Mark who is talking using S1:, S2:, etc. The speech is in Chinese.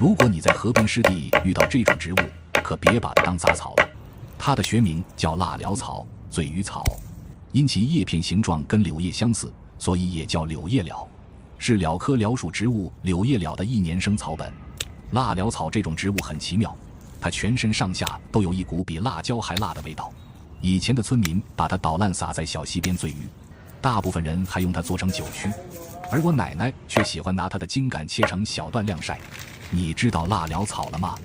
S1: 如果你在河边湿地遇到这种植物，可别把它当杂草了。它的学名叫蜡潦草、嘴鱼草，因其叶片形状跟柳叶相似，所以也叫柳叶蓼，是蓼科蓼属植物柳叶蓼的一年生草本。蜡潦草这种植物很奇妙，它全身上下都有一股比辣椒还辣的味道。以前的村民把它捣烂撒在小溪边醉鱼，大部分人还用它做成酒曲，而我奶奶却喜欢拿它的茎秆切成小段晾晒。你知道蜡潦草了吗？